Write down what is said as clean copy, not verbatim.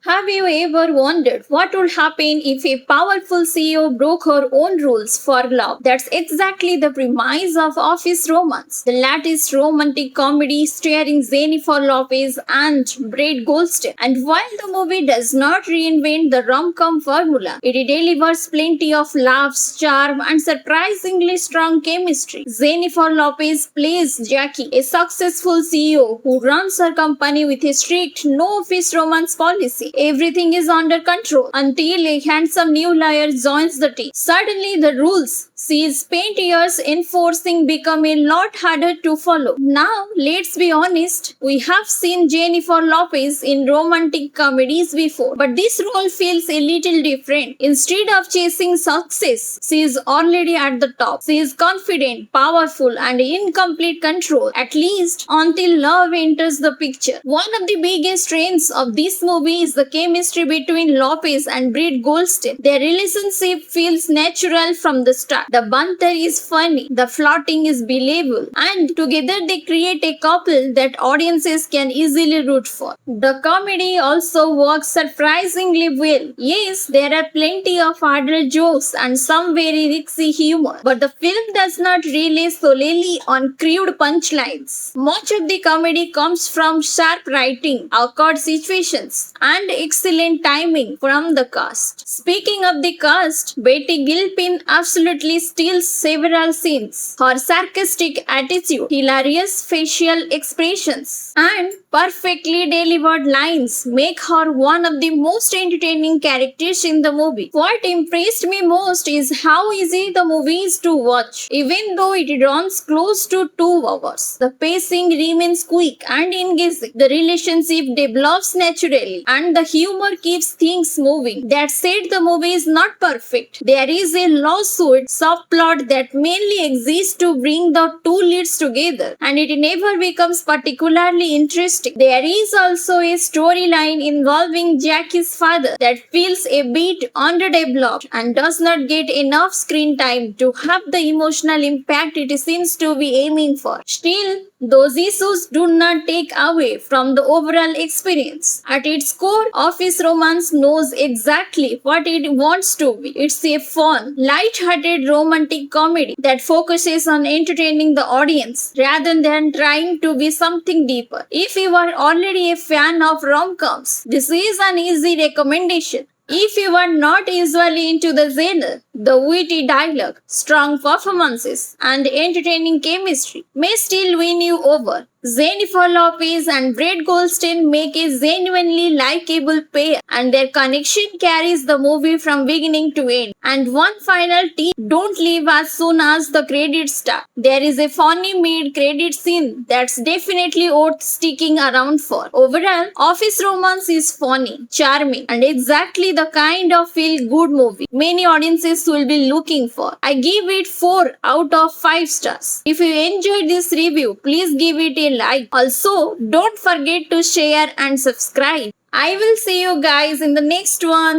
Have you ever wondered what would happen if a powerful CEO broke her own rules for love? That's exactly the premise of Office Romance, the latest romantic comedy starring Jennifer Lopez and Brett Goldstein. And while the movie does not reinvent the rom-com formula, it delivers plenty of laughs, charm, and surprisingly strong chemistry. Jennifer Lopez plays Jackie, a successful CEO who runs her company with a strict no office romance policy. Everything is under control until a handsome new lawyer joins the team. Suddenly, the rules she spent years enforcing become a lot harder to follow. Now, let's be honest, we have seen Jennifer Lopez in romantic comedies before, but this role feels a little different. Instead of chasing success, she is already at the top. She is confident, powerful, and in complete control, at least until love enters the picture. One of the biggest trends of this movie is the chemistry between Lopez and Brett Goldstein. Their relationship feels natural from the start. The banter is funny, the flirting is believable, and together they create a couple that audiences can easily root for. The comedy also works surprisingly well. Yes, there are plenty of adult jokes and some very risky humor, but the film does not rely solely on crude punchlines. Much of the comedy comes from sharp writing, awkward situations, and excellent timing from the cast. Speaking of the cast, Betty Gilpin absolutely steals several scenes. Her sarcastic attitude, hilarious facial expressions, and perfectly delivered lines make her one of the most entertaining characters in the movie. What impressed me most is how easy the movie is to watch, even though it runs close to 2 hours. The pacing remains quick and engaging. The relationship develops naturally, and the humor keeps things moving. That said, the movie is not perfect. There is a lawsuit subplot that mainly exists to bring the two leads together, and it never becomes particularly interesting. There is also a storyline involving Jackie's father that feels a bit underdeveloped and does not get enough screen time to have the emotional impact it seems to be aiming for. Still, those issues do not take away from the overall experience. At its core, Office Romance knows exactly what it wants to be. It's a fun, light-hearted romantic comedy that focuses on entertaining the audience rather than trying to be something deeper. If you are already a fan of rom-coms, this is an easy recommendation. If you are not usually into the genre, the witty dialogue, strong performances, and entertaining chemistry may still win you over. Jennifer Lopez and Brett Goldstein make a genuinely likable pair, and their connection carries the movie from beginning to end. And one final tip, don't leave as soon as the credits start. There is a funny mid-credit scene that's definitely worth sticking around for. Overall, Office Romance is funny, charming, and exactly the kind of feel-good movie many audiences will be looking for. I give it 4 out of 5 stars. If you enjoyed this review, please give it a like. Also, don't forget to share and subscribe. I will see you guys in the next one.